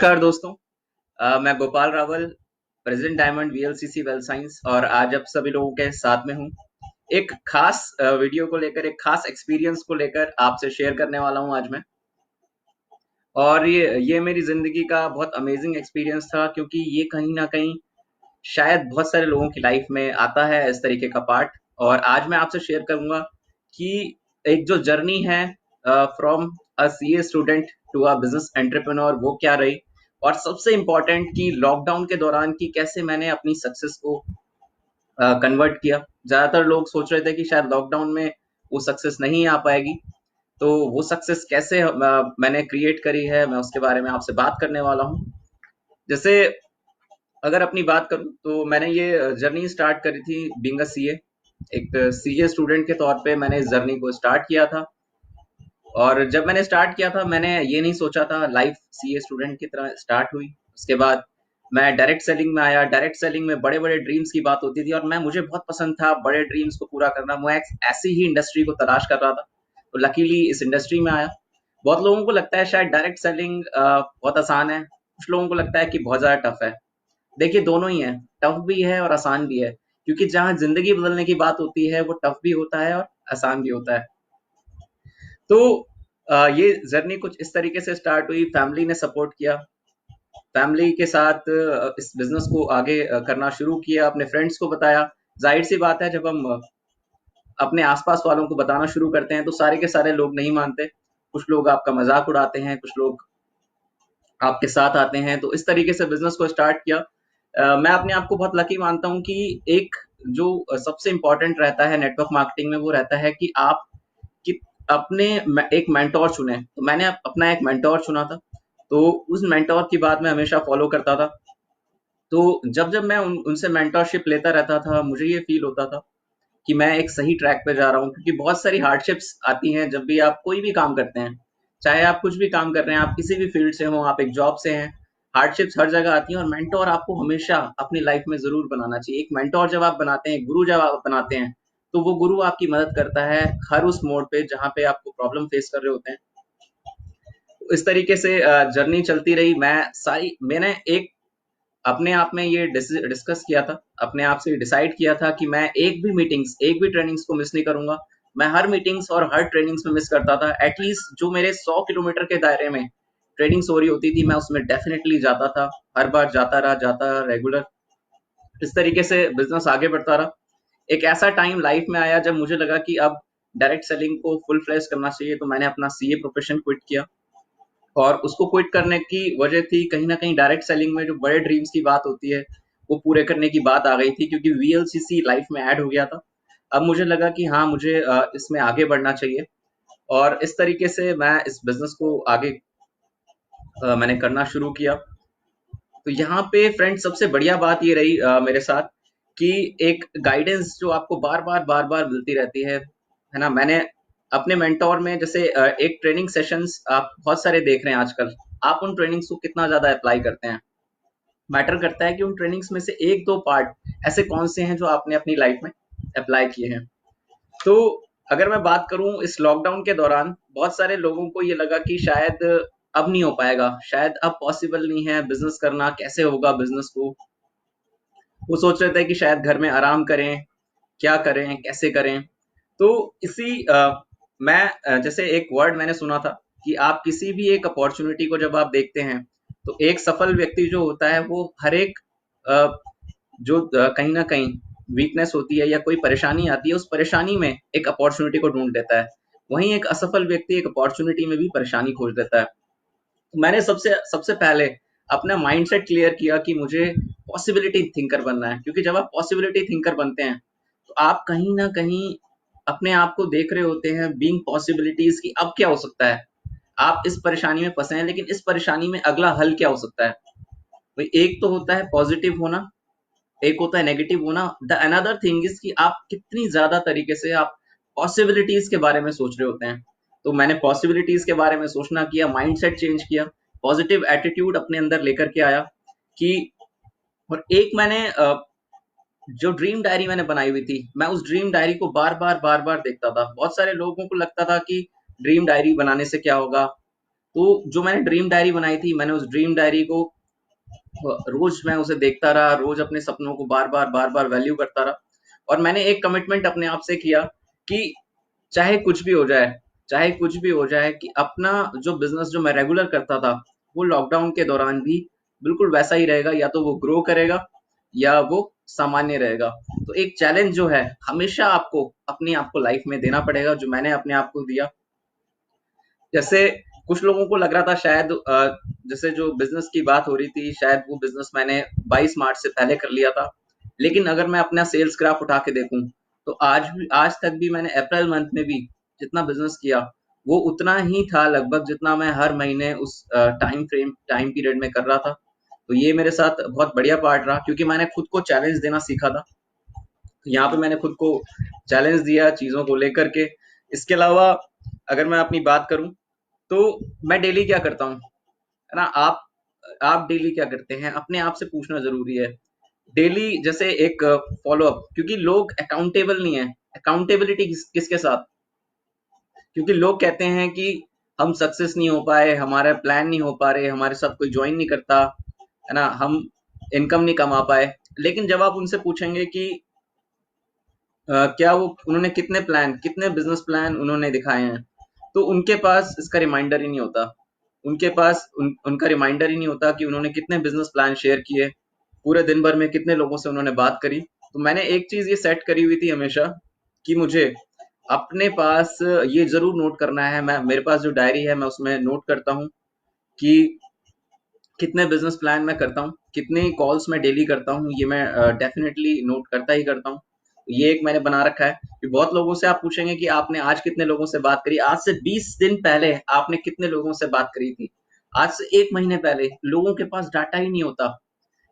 नमस्कार दोस्तों। मैं Gopal Rawal, president diamond VLCC wealth science, और आज आप सभी लोगों के साथ में हूँ। एक खास वीडियो को लेकर, एक खास एक्सपीरियंस को लेकर आपसे शेयर करने वाला हूँ आज मैं। और ये मेरी जिंदगी का बहुत अमेजिंग एक्सपीरियंस था, क्योंकि ये कहीं ना कहीं शायद बहुत सारे लोगों की लाइफ में आता है इस तरीके का पार्ट। और आज मैं आपसे शेयर करूंगा कि एक जो जर्नी है from a CA student to a business entrepreneur, वो क्या रही। और सबसे इम्पोर्टेंट कि लॉकडाउन के दौरान की कैसे मैंने अपनी सक्सेस को कन्वर्ट किया। ज्यादातर लोग सोच रहे थे कि शायद लॉकडाउन में वो सक्सेस नहीं आ पाएगी, तो वो सक्सेस कैसे मैंने क्रिएट करी है, मैं उसके बारे में आपसे बात करने वाला हूँ। जैसे अगर अपनी बात करूं तो मैंने ये जर्नी स्टार्ट करी थी बीइंग अ सीए। एक सीए स्टूडेंट के तौर पे मैंने इस जर्नी को स्टार्ट किया था। और जब मैंने स्टार्ट किया था, मैंने ये नहीं सोचा था लाइफ सीए स्टूडेंट की तरह स्टार्ट हुई। उसके बाद मैं डायरेक्ट सेलिंग में आया। डायरेक्ट सेलिंग में बड़े बड़े ड्रीम्स की बात होती थी, और मुझे बहुत पसंद था बड़े ड्रीम्स को पूरा करना। मैं ऐसी ही इंडस्ट्री को तलाश कर रहा था, तो लकीली इस इंडस्ट्री में आया। बहुत लोगों को लगता है शायद डायरेक्ट सेलिंग बहुत आसान है, कुछ लोगों को लगता है कि बहुत ज्यादा टफ है। देखिए, दोनों ही है, टफ भी है और आसान भी है। क्योंकि जहाँ जिंदगी बदलने की बात होती है, वो टफ भी होता है और आसान भी होता है। तो ये जर्नी कुछ इस तरीके से स्टार्ट हुई। फैमिली ने सपोर्ट किया। फैमिली के साथ इस बिजनेस को आगे करना शुरू किया, अपने फ्रेंड्स को बताया। जाहिर सी बात है, जब हम अपने आसपास वालों को बताना शुरू करते हैं तो सारे के सारे लोग नहीं मानते। कुछ लोग आपका मजाक उड़ाते हैं, कुछ लोग आपके साथ आते हैं। तो इस तरीके से बिजनेस को स्टार्ट किया। मैं अपने आप को बहुत लकी मानता हूँ कि एक जो सबसे इम्पोर्टेंट रहता है नेटवर्क मार्केटिंग में, वो रहता है कि आप कि अपने एक मेंटोर चुने। तो मैंने अपना एक मेंटोर चुना था, तो उस मेंटोर की बात मैं हमेशा फॉलो करता था। तो जब जब मैं उनसे मेंटोरशिप लेता रहता था, मुझे ये फील होता था कि मैं एक सही ट्रैक पे जा रहा हूँ। क्योंकि बहुत सारी हार्डशिप्स आती हैं जब भी आप कोई भी काम करते हैं। चाहे आप कुछ भी काम कर रहे हैं, आप किसी भी फील्ड से हो, आप एक जॉब से हैं, हार्डशिप्स हर जगह आती हैं। और मेंटोर आपको हमेशा अपनी लाइफ में जरूर बनाना चाहिए। एक मेंटोर जब आप बनाते हैं, गुरु जब आप बनाते हैं, तो वो गुरु आपकी मदद करता है हर उस मोड़ पे जहाँ पे आपको प्रॉब्लम फेस कर रहे होते हैं। तो इस तरीके से जर्नी चलती रही। मैंने एक अपने आप में ये डिस्कस किया था, अपने आप से डिसाइड किया था कि मैं एक भी मीटिंग्स, एक भी ट्रेनिंग्स को मिस नहीं करूंगा। मैं हर मीटिंग्स और हर ट्रेनिंग्स में मिस करता था। एटलीस्ट जो मेरे 100 किलोमीटर के दायरे में ट्रेनिंग्स हो रही होती थी, मैं उसमें डेफिनेटली जाता था। हर बार जाता रहा रेगुलर। इस तरीके से बिजनेस आगे बढ़ता रहा। एक ऐसा टाइम लाइफ में आया जब मुझे लगा कि अब डायरेक्ट सेलिंग को फुल फ्लैश करना चाहिए। तो मैंने अपना सीए प्रोफेशन क्विट किया। और उसको क्विट करने की वजह थी कहीं ना कहीं डायरेक्ट सेलिंग में जो बड़े ड्रीम्स की बात होती है, वो पूरे करने की बात आ गई थी। क्योंकि वीएलसीसी लाइफ में ऐड हो गया था। अब मुझे लगा कि हाँ, मुझे इसमें आगे बढ़ना चाहिए। और इस तरीके से मैं इस बिजनेस को आगे मैंने करना शुरू किया। तो यहाँ पे फ्रेंड सबसे बढ़िया बात ये रही मेरे साथ कि एक गाइडेंस जो आपको बार बार मिलती रहती है ना। मैंने अपने मेंटोर में जैसे एक ट्रेनिंग सेशंस आप बहुत सारे देख रहे हैं आजकल। आप उन ट्रेनिंग्स को कितना ज्यादा अप्लाई करते हैं, मैटर करता है कि उन ट्रेनिंग्स में से एक दो पार्ट ऐसे कौन से हैं जो आपने अपनी लाइफ में अप्लाई किए हैं। तो अगर मैं बात करूं, इस लॉकडाउन के दौरान बहुत सारे लोगों को ये लगा कि शायद अब नहीं हो पाएगा, शायद अब पॉसिबल नहीं है बिजनेस करना, कैसे होगा बिजनेस को। वो सोच रहे थे कि शायद घर में आराम करें, क्या करें, कैसे करें। तो इसी जैसे एक वर्ड मैंने सुना था कि आप किसी भी एक अपॉर्चुनिटी को जब आप देखते हैं, तो एक सफल व्यक्ति जो होता है, वो हर एक अ, जो कहीं ना कहीं वीकनेस होती है या कोई परेशानी आती है, उस परेशानी में एक अपॉर्चुनिटी को ढूंढ लेता है। वहीं एक असफल व्यक्ति एक अपॉर्चुनिटी में भी परेशानी खोज लेता है। तो मैंने सबसे सबसे पहले अपना माइंडसेट क्लियर किया कि मुझे पॉसिबिलिटी थिंकर बनना है। क्योंकि जब आप पॉसिबिलिटी थिंकर बनते हैं, तो आप कहीं ना कहीं अपने आप को देख रहे होते हैं बीइंग पॉसिबिलिटीज की अब क्या हो सकता है। आप इस परेशानी में फंसे हैं, लेकिन इस परेशानी में अगला हल क्या हो सकता है। भाई, एक तो होता है पॉजिटिव होना, एक होता है नेगेटिव होना। द अनदर थिंग इज कि आप कितनी ज्यादा तरीके से आप पॉसिबिलिटीज के बारे में सोच रहे होते हैं। तो मैंने पॉसिबिलिटीज के बारे में सोचना किया, माइंडसेट चेंज किया, पॉजिटिव एटीट्यूड अपने अंदर लेकर के आया कि। और एक मैंने जो ड्रीम डायरी मैंने बनाई हुई थी, मैं उस ड्रीम डायरी को बार बार देखता था। बहुत सारे लोगों को लगता था कि ड्रीम डायरी बनाने से क्या होगा। तो जो मैंने ड्रीम डायरी बनाई थी, मैंने उस ड्रीम डायरी को रोज मैं उसे देखता रहा, रोज अपने सपनों को बार बार वैल्यू करता रहा। और मैंने एक कमिटमेंट अपने आप से किया कि चाहे कुछ भी हो जाए, चाहे कुछ भी हो जाए, कि अपना जो बिजनेस जो मैं रेगुलर करता था वो लॉकडाउन के दौरान भी बिल्कुल वैसा ही रहेगा, या तो वो ग्रो करेगा या वो सामान्य रहेगा। तो एक चैलेंज जो है हमेशा आपको अपने आप को लाइफ में देना पड़ेगा, जो मैंने अपने आप को दिया। जैसे कुछ लोगों को लग रहा था शायद जैसे जो बिजनेस की बात हो रही थी, शायद वो बिजनेस मैंने 22 मार्च से पहले कर लिया था। लेकिन अगर मैं अपना सेल्स ग्राफ उठा के देखूं तो आज तक भी मैंने अप्रैल मंथ में भी जितना बिजनेस किया वो उतना ही था लगभग, जितना मैं हर महीने उस टाइम पीरियड में कर रहा था। तो ये मेरे साथ बहुत बढ़िया पार्ट रहा, क्योंकि मैंने खुद को चैलेंज देना सीखा था। यहाँ पे मैंने खुद को चैलेंज दिया चीजों को लेकर के। इसके अलावा अगर मैं अपनी बात करूं तो मैं डेली क्या करता हूँ, है ना? आप डेली क्या करते हैं, अपने आप से पूछना जरूरी है। डेली जैसे एक फॉलो अप, क्योंकि लोग अकाउंटेबल नहीं है। अकाउंटेबिलिटी किसके साथ? क्योंकि लोग कहते हैं कि हम सक्सेस नहीं हो पाए, हमारा प्लान नहीं हो पा रहे, हमारे साथ कोई ज्वाइन नहीं करता, है ना, हम इनकम नहीं कमा पाए। लेकिन जब आप उनसे पूछेंगे कि क्या वो उन्होंने कितने बिजनेस प्लान उन्होंने दिखाए हैं, तो उनके पास इसका रिमाइंडर ही नहीं होता। उनके पास उनका रिमाइंडर ही नहीं होता कि उन्होंने कितने बिजनेस प्लान शेयर किए, पूरे दिन भर में कितने लोगों से उन्होंने बात करी। तो मैंने एक चीज ये सेट करी हुई थी हमेशा कि मुझे अपने पास ये जरूर नोट करना है। मैं मेरे पास जो डायरी है मैं उसमें नोट करता हूँ कि कितने बिजनेस प्लान मैं करता हूँ, कितने कॉल्स मैं डेली करता हूँ, ये मैं डेफिनेटली नोट करता ही करता हूँ। ये एक मैंने बना रखा है कि बहुत लोगों से आप पूछेंगे कि आपने आज कितने लोगों से बात करी, आज से 20 दिन पहले आपने कितने लोगों से बात करी थी, आज से 1 महीने पहले। लोगों के पास डाटा ही नहीं होता।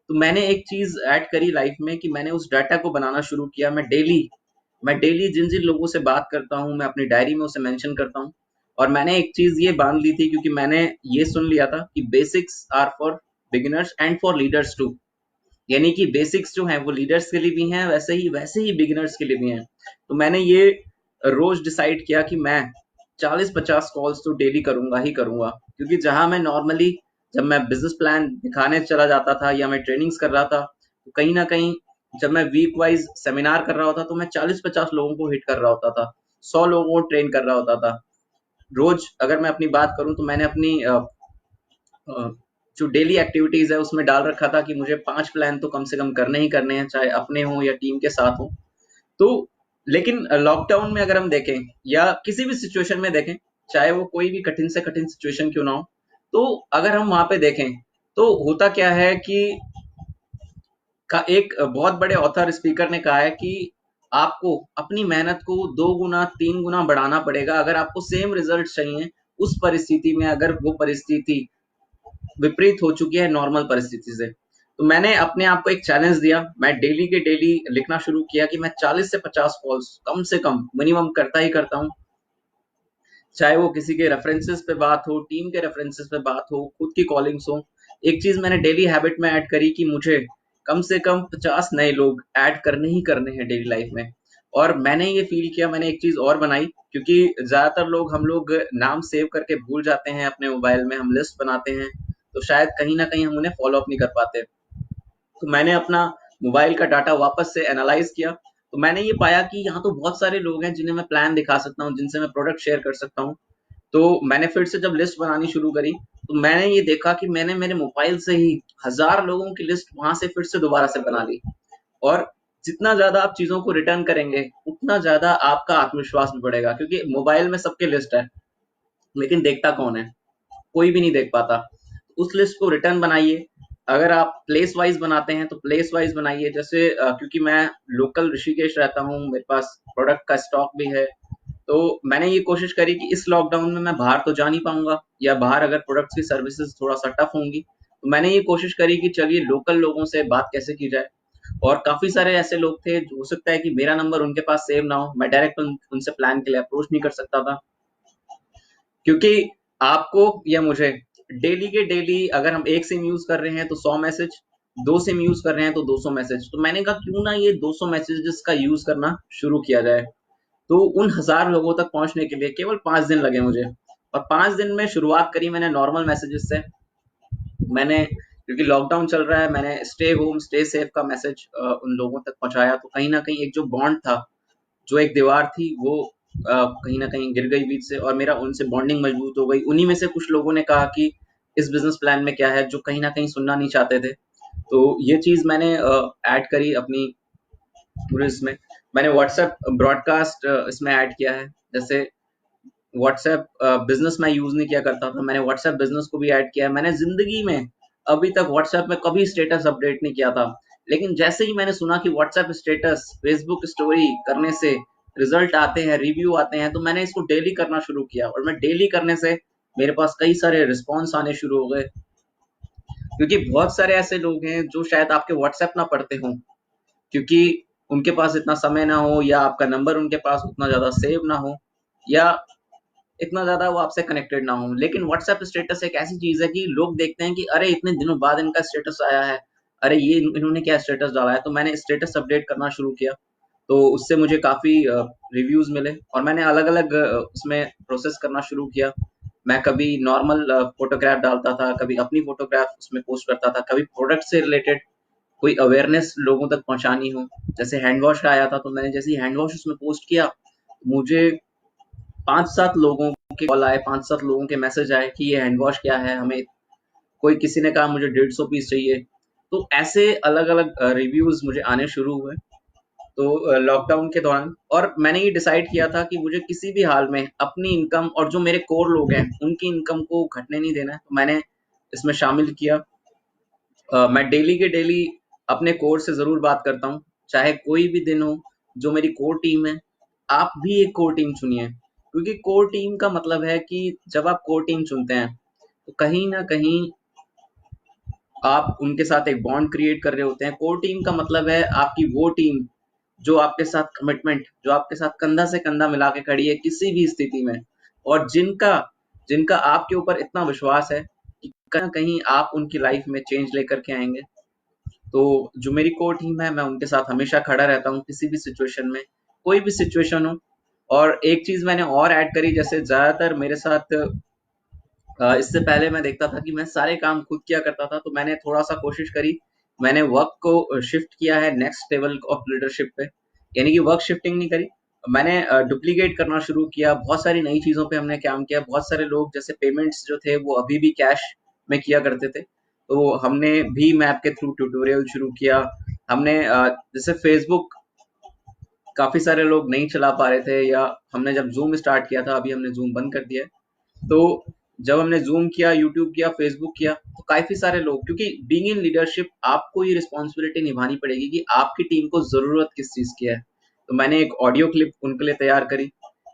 तो मैंने एक चीज ऐड करी लाइफ में कि मैंने उस डाटा को बनाना शुरू किया। मैं डेली जिन जिन लोगों से बात करता हूँ मैं अपनी डायरी में उसे मेंशन करता हूँ। और मैंने एक चीज ये बांध ली थी, क्योंकि मैंने ये सुन लिया था कि basics are for beginners and for leaders too. यानी कि बेसिक्स जो हैं वो लीडर्स के लिए भी हैं, वैसे ही बिगिनर्स के लिए भी हैं। तो मैंने ये रोज डिसाइड किया कि मैं 40-50 कॉल्स तो डेली करूंगा ही करूंगा। क्योंकि जहां मैं नॉर्मली जब मैं बिजनेस प्लान दिखाने चला जाता था या मैं ट्रेनिंग्स कर रहा था, तो कहीं ना कहीं जब मैं वीक वाइज सेमिनार कर रहा होता तो मैं 40-50 लोगों को हिट कर रहा होता था, 100 लोगों को ट्रेन कर रहा होता था रोज। अगर मैं अपनी बात करूं तो मैंने अपनी अ, जो डेली एक्टिविटीज है उसमें डाल रखा था कि मुझे 5 प्लान तो कम से कम करने ही करने हैं, चाहे अपने हो या टीम के साथ हो। तो लेकिन लॉकडाउन में अगर हम देखें या किसी भी सिचुएशन में देखें, चाहे वो कोई भी कठिन से कठिन सिचुएशन क्यों ना हो, तो अगर हम वहां पे देखें तो होता क्या है कि एक बहुत बड़े ऑथर स्पीकर ने कहा है कि आपको अपनी मेहनत को 2 गुना 3 गुना बढ़ाना पड़ेगा अगर आपको सेम रिजल्ट चाहिए उस परिस्थिति में, अगर वो परिस्थिति विपरीत हो चुकी है नॉर्मल परिस्थिति से। तो मैंने अपने आप को एक चैलेंज दिया, मैं डेली के डेली लिखना शुरू किया कि मैं 40 से 50 कॉल्स कम से कम मिनिमम करता ही करता हूँ। चाहे वो किसी के रेफरेंसेस पे बात हो, टीम के रेफरेंसेस पे बात हो, खुद की कॉलिंग्स हो। एक चीज मैंने डेली हैबिट में ऐड करी कि मुझे कम से कम 50 नए लोग ऐड करने ही करने हैं डेली लाइफ में। और मैंने ये फील किया, मैंने एक चीज और बनाई, क्योंकि ज्यादातर हम लोग नाम सेव करके भूल जाते हैं अपने मोबाइल में, हम लिस्ट बनाते हैं तो शायद कहीं ना कहीं हम उन्हें फॉलो अप नहीं कर पाते। तो मैंने अपना मोबाइल का डाटा वापस से एनालाइज किया, तो मैंने ये पाया कि यहाँ तो बहुत सारे लोग हैं जिन्हें मैं प्लान दिखा सकता हूँ, जिनसे मैं प्रोडक्ट शेयर कर सकता हूँ। तो मैंने फिर से जब लिस्ट बनानी शुरू करी तो मैंने ये देखा कि मैंने मेरे मोबाइल से ही 1000 लोगों की लिस्ट वहां से फिर से दोबारा से बना ली। और जितना ज्यादा आप चीजों को रिटर्न करेंगे उतना ज्यादा आपका आत्मविश्वास भी बढ़ेगा, क्योंकि मोबाइल में सबके लिस्ट है लेकिन देखता कौन है? कोई भी नहीं देख पाता। उस लिस्ट को रिटर्न बनाइए। अगर आप प्लेस वाइज बनाते हैं तो प्लेस वाइज बनाइए। जैसे क्योंकि मैं लोकल ऋषिकेश रहता हूँ, मेरे पास प्रोडक्ट का स्टॉक भी है, तो मैंने ये कोशिश करी कि इस लॉकडाउन में मैं बाहर तो जा नहीं पाऊंगा, या बाहर अगर प्रोडक्ट्स की सर्विसेज थोड़ा सा टफ होंगी, तो मैंने ये कोशिश करी कि चलिए लोकल लोगों से बात कैसे की जाए। और काफी सारे ऐसे लोग थे, हो सकता है कि मेरा नंबर उनके पास सेव ना हो, मैं डायरेक्ट उनसे प्लान के लिए अप्रोच नहीं कर सकता था। क्योंकि आपको या मुझे डेली के डेली अगर हम एक सिम यूज कर रहे हैं तो 100 मैसेज, 2 सिम यूज कर रहे हैं तो 200 मैसेज। तो मैंने कहा क्यों ना ये 200 मैसेजेस का यूज करना शुरू किया जाए। तो उन 1000 लोगों तक पहुंचने के लिए केवल 5 दिन लगे मुझे। और 5 दिन में शुरुआत करी मैंने नॉर्मल मैसेजेस से। मैंने, क्योंकि लॉकडाउन चल रहा है, मैंने स्टे होम स्टे सेफ का मैसेज उन लोगों तक पहुंचाया। तो कहीं ना कहीं एक जो बॉन्ड था, जो एक दीवार थी, वो कहीं ना कहीं गिर गई बीच से, और मेरा उनसे बॉन्डिंग मजबूत हो गई। उन्हीं में से कुछ लोगों ने कहा कि इस बिजनेस प्लान में क्या है, जो कहीं ना कहीं सुनना नहीं चाहते थे। तो ये चीज मैंने ऐड करी अपनी पूरे इसमें। मैंने व्हाट्सएप ब्रॉडकास्ट इसमें ऐड किया है। जैसे व्हाट्सएप बिजनेस मैं यूज नहीं किया करता था, मैंने व्हाट्सएप बिजनेस को भी ऐड किया है। मैंने जिंदगी में अभी तक व्हाट्सएप में कभी स्टेटस अपडेट नहीं किया था, लेकिन जैसे ही मैंने सुना कि व्हाट्सएप स्टेटस फेसबुक स्टोरी करने से रिजल्ट आते हैं, रिव्यू आते हैं, तो मैंने इसको डेली करना शुरू किया। और मैं डेली करने से मेरे पास कई सारे रिस्पॉन्स आने शुरू हो गए, क्योंकि बहुत सारे ऐसे लोग हैं जो शायद आपके व्हाट्सएप ना पढ़ते हों, क्योंकि उनके पास इतना समय ना हो, या आपका नंबर उनके पास उतना ज्यादा सेव ना हो, या इतना ज़्यादा वो आपसे कनेक्टेड ना हो। लेकिन व्हाट्सएप स्टेटस एक ऐसी चीज़ है कि लोग देखते हैं कि अरे इतने दिनों बाद इनका स्टेटस आया है, अरे ये इन्होंने क्या स्टेटस डाला है। तो मैंने स्टेटस अपडेट करना शुरू किया, तो उससे मुझे काफ़ी रिव्यूज़ मिले, और मैंने अलग-अलग उसमें प्रोसेस करना शुरू किया। मैं कभी नॉर्मल फ़ोटोग्राफ डालता था, कभी अपनी फ़ोटोग्राफ उसमें पोस्ट करता था, कभी प्रोडक्ट से रिलेटेड कोई अवेयरनेस लोगों तक पहुँचानी हो। जैसे हैंड वॉश का आया था, तो मैंने जैसे ही हैंड वॉश उसमें पोस्ट किया, मुझे 5-7 लोगों के कॉल आए, 5-7 लोगों के मैसेज आए कि ये हैंड वॉश क्या है, हमें कोई किसी ने कहा मुझे 150 पीस चाहिए। तो ऐसे अलग-अलग रिव्यूज़ मुझे आने शुरू हुए। तो लॉकडाउन के दौरान, और मैंने ये डिसाइड किया था कि मुझे किसी भी हाल में अपनी इनकम और जो मेरे कोर लोग हैं, उनकी इनकम को घटने नहीं देना है। तो मैंने इसमें शामिल किया। मैं डेली के डेली अपने कोर से ज़रूर बात करता हूँ, चाहे कोई भी दिन हो। जो मेरी कोर टीम है, आप भी एक कोर टीम चुनिए, क्योंकि कोर टीम का मतलब है कि जब आप कोर टीम चुनते हैं, तो कहीं न कहीं आप उनके साथ एक बॉन्ड क्रिएट कर रहे होते हैं। कोर टीम का मतलब है आपकी वो टीम जो आपके साथ कमिटमेंट, जो आपके साथ कंधा से कंधा मिला के खड़ी है किसी भी स्थिति में, और जिनका जिनका आपके ऊपर इतना विश्वास है कि कहीं न कहीं आप उनकी लाइफ में चेंज लेकर के आएँगे। तो जो मेरी कोर टीम है, मैं उनके साथ हमेशा खड़ा रहता हूँ किसी भी सिचुएशन में, कोई भी सिचुएशन हो। और एक चीज़ मैंने और ऐड करी, जैसे ज़्यादातर मेरे साथ इससे पहले मैं देखता था कि मैं सारे काम खुद किया करता था, तो मैंने थोड़ा-सा कोशिश करी, मैंने वर्क को शिफ्ट किया है नेक्स्ट लेवल ऑफ लीडरशिप पे। यानी कि वर्क शिफ्टिंग नहीं करी, मैंने डुप्लीकेट करना शुरू किया, बहुत सारी नई चीज़ों पे हमने काम किया। बहुत सारे लोग जैसे पेमेंट्स जो थे वो अभी भी कैश में किया करते थे, तो हमने भीम ऐप के थ्रू ट्यूटोरियल शुरू किया। हमने जैसे फेसबुक काफ़ी सारे लोग नहीं चला पा रहे थे, या हमने जब ज़ूम स्टार्ट किया था, अभी हमने ज़ूम बंद कर दिया है। तो जब हमने ज़ूम किया, यूट्यूब किया, फेसबुक किया, तो काफ़ी सारे लोग, क्योंकि बीइंग इन लीडरशिप आपको ये रिस्पॉन्सिबिलिटी निभानी पड़ेगी कि आपकी टीम को ज़रूरत किस चीज़ की है। तो मैंने एक ऑडियो क्लिप उनके लिए तैयार करी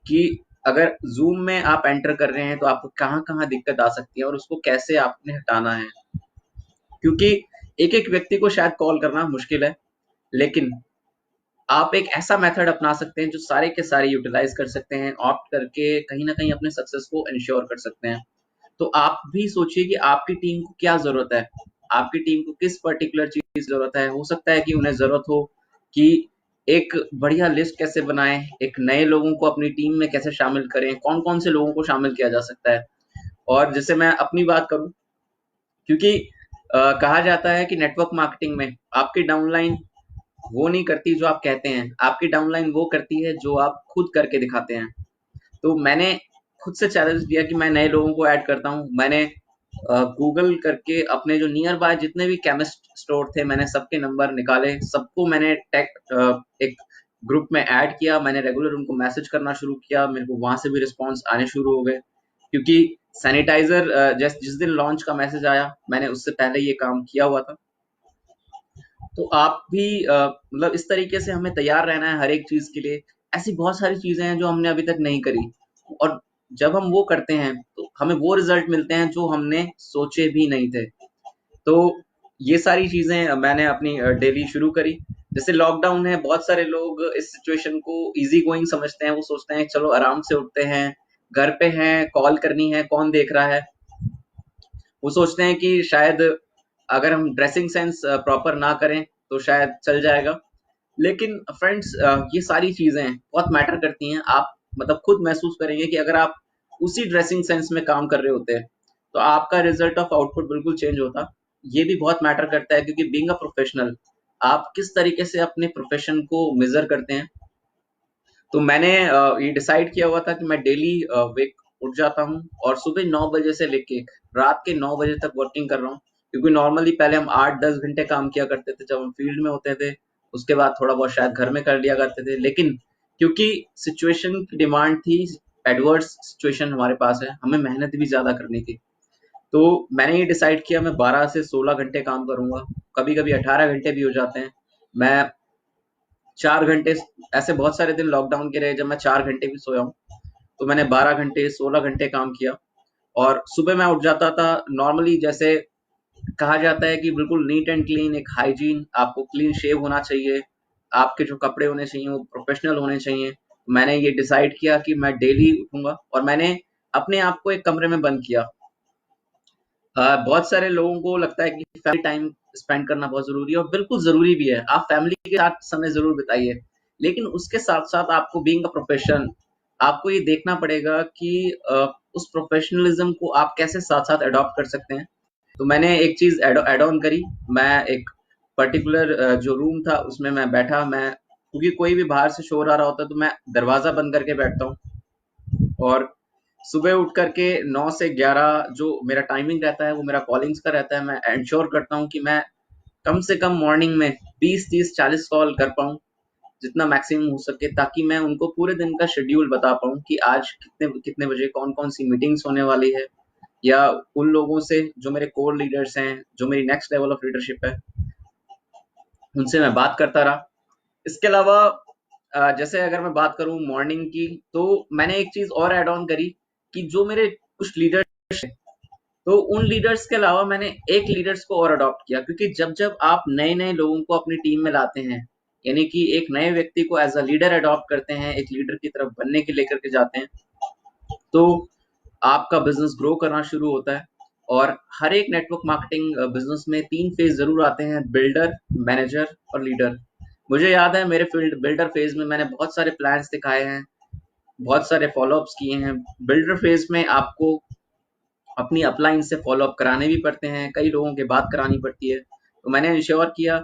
कि अगर ज़ूम में आप एंटर कर रहे हैं, तो आपको कहाँ-कहाँ दिक्कत आ सकती है और उसको कैसे आपने हटाना है। क्योंकि एक-एक व्यक्ति को शायद कॉल करना मुश्किल है, लेकिन आप एक ऐसा मेथड अपना सकते हैं जो सारे के सारे यूटिलाइज़ कर सकते हैं, ऑप्ट करके कहीं न कहीं अपने सक्सेस को एंश्योर कर सकते हैं। तो आप भी सोचिए कि आपकी टीम को क्या ज़रूरत है? आपकी टीम को किस पर्टिकुलर चीज़ की ज़रूरत है? हो सकता है कि उन्हें ज़रूरत हो कि एक बढ़िया लिस्ट कैसे बनाएँ, एक नए लोगों को अपनी टीम में कैसे शामिल करें, कौन-कौन से लोगों को शामिल किया जा सकता है। और जैसे मैं अपनी बात करूँ, क्योंकि कहा जाता है कि नेटवर्क मार्केटिंग में आपकी डाउनलाइन वो नहीं करती जो आप कहते हैं, आपकी डाउनलाइन वो करती है जो आप खुद करके दिखाते हैं। तो मैंने खुद से चैलेंज लिया कि मैं नए लोगों को ऐड करता हूँ। मैंने गूगल करके अपने जो नियर बाय जितने भी केमिस्ट स्टोर थे, मैंने सबके नंबर निकाले, सबको मैंने एक ग्रुप में ऐड किया। मैंने रेगुलर उनको मैसेज करना शुरू किया, मेरे को वहाँ से भी रिस्पॉन्स आने शुरू हो गए, क्योंकि सैनिटाइज़र जिस दिन लॉन्च का मैसेज आया, मैंने उससे पहले ये काम किया हुआ था। तो आप भी मतलब इस तरीके से हमें तैयार रहना है हर एक चीज़ के लिए। ऐसी बहुत सारी चीज़ें हैं जो हमने अभी तक नहीं करी, और जब हम वो करते हैं, तो हमें वो रिज़ल्ट मिलते हैं जो हमने सोचे भी नहीं थे। तो ये सारी चीज़ें मैंने अपनी डेली शुरू करी। जैसे लॉकडाउन है, बहुत सारे लोग इस सिचुएशन को ईज़ी गोइंग समझते हैं। वो सोचते हैं चलो आराम से उठते हैं, घर पे हैं, कॉल करनी है, कौन देख रहा है। वो सोचते हैं कि शायद अगर हम ड्रेसिंग सेंस प्रॉपर ना करें, तो शायद चल जाएगा। लेकिन फ्रेंड्स, ये सारी चीज़ें बहुत मैटर करती हैं। आप मतलब खुद महसूस करेंगे कि अगर आप उसी ड्रेसिंग सेंस में काम कर रहे होते हैं, तो आपका रिजल्ट ऑफ आउटपुट बिल्कुल चेंज होता। ये भी बहुत मैटर करता है क्योंकि बीइंग अ प्रोफेशनल आप किस तरीके से अपने प्रोफेशन को मेजर करते हैं। तो मैंने ये डिसाइड किया हुआ था कि मैं डेली वेक उठ जाता हूँ और सुबह 9 बजे से लेके रात के 9 बजे तक वर्किंग कर रहा हूँ, क्योंकि नॉर्मली पहले हम 8-10 घंटे काम किया करते थे जब हम फील्ड में होते थे। उसके बाद थोड़ा बहुत शायद घर में कर लिया करते थे, लेकिन क्योंकि सिचुएशन की डिमांड थी, एडवर्स सिचुएशन हमारे पास है, हमें मेहनत भी ज्यादा करनी थी। तो मैंने ये डिसाइड किया मैं 12 से 16 घंटे काम करूंगा, कभी कभी 18 घंटे भी हो जाते हैं। मैं 4 घंटे, ऐसे बहुत सारे दिन लॉकडाउन के रहे जब मैं 4 घंटे भी सोया हूँ। तो मैंने 12 घंटे 16 घंटे काम किया और सुबह मैं उठ जाता था नॉर्मली। जैसे कहा जाता है कि बिल्कुल नीट एंड क्लीन, एक हाइजीन, आपको क्लीन शेव होना चाहिए, आपके जो कपड़े होने चाहिए वो प्रोफेशनल होने चाहिए। मैंने ये डिसाइड किया कि मैं डेली उठूंगा और मैंने अपने आप को एक कमरे में बंद किया। बहुत सारे लोगों को लगता है कि फैमिली टाइम स्पेंड करना बहुत ज़रूरी है और बिल्कुल ज़रूरी भी है। आप फैमिली के साथ समय ज़रूर बिताइए, लेकिन उसके साथ-साथ आपको बीइंग अ प्रोफेशन आपको ये देखना पड़ेगा कि उस प्रोफेशनलिज्म को आप कैसे साथ-साथ अडॉप्ट कर सकते हैं। तो मैंने एक चीज़ ऐड ऑन करी। मैं एक पर्टिकुलर जो रूम था उसमें मैं बैठा, मैं क्योंकि कोई भी बाहर से शोर आ रहा होता है तो मैं दरवाज़ा बंद करके बैठता हूँ। और सुबह उठ करके 9 से 11 जो मेरा टाइमिंग रहता है वो मेरा कॉलिंग्स का रहता है। मैं एंश्योर करता हूँ कि मैं कम से कम मॉर्निंग में 20-30-40 कॉल कर पाऊँ, जितना मैक्सिमम हो सके, ताकि मैं उनको पूरे दिन का शेड्यूल बता पाऊँ कि आज कितने कितने बजे कौन-कौन सी मीटिंग्स होने वाली है, या उन लोगों से जो मेरे कोर लीडर्स हैं, जो मेरी नेक्स्ट लेवल ऑफ लीडरशिप है, उनसे मैं बात करता रहा। इसके अलावा जैसे अगर मैं बात करूँ मॉर्निंग की, तो मैंने एक चीज़ और ऐड ऑन करी कि जो मेरे कुछ लीडर, तो उन लीडर्स के अलावा मैंने एक लीडर्स को और अडॉप्ट किया, क्योंकि जब जब आप नए नए लोगों को अपनी टीम में लाते हैं, यानी कि एक नए व्यक्ति को एज अ लीडर अडॉप्ट करते हैं, एक लीडर की तरफ बनने के लेकर के जाते हैं, तो आपका बिजनेस ग्रो करना शुरू होता है। और हर एक नेटवर्क मार्केटिंग बिजनेस में 3 फेज जरूर आते हैं, बिल्डर, मैनेजर और लीडर। मुझे याद है मेरे फील्ड बिल्डर फेज में मैंने बहुत सारे प्लान्स दिखाए हैं, बहुत सारे फॉलोअप्स किए हैं। बिल्डर फेज में आपको अपनी अपलाइन से फॉलोअप कराने भी पड़ते हैं, कई लोगों के बात करानी पड़ती है। तो मैंने इंश्योर किया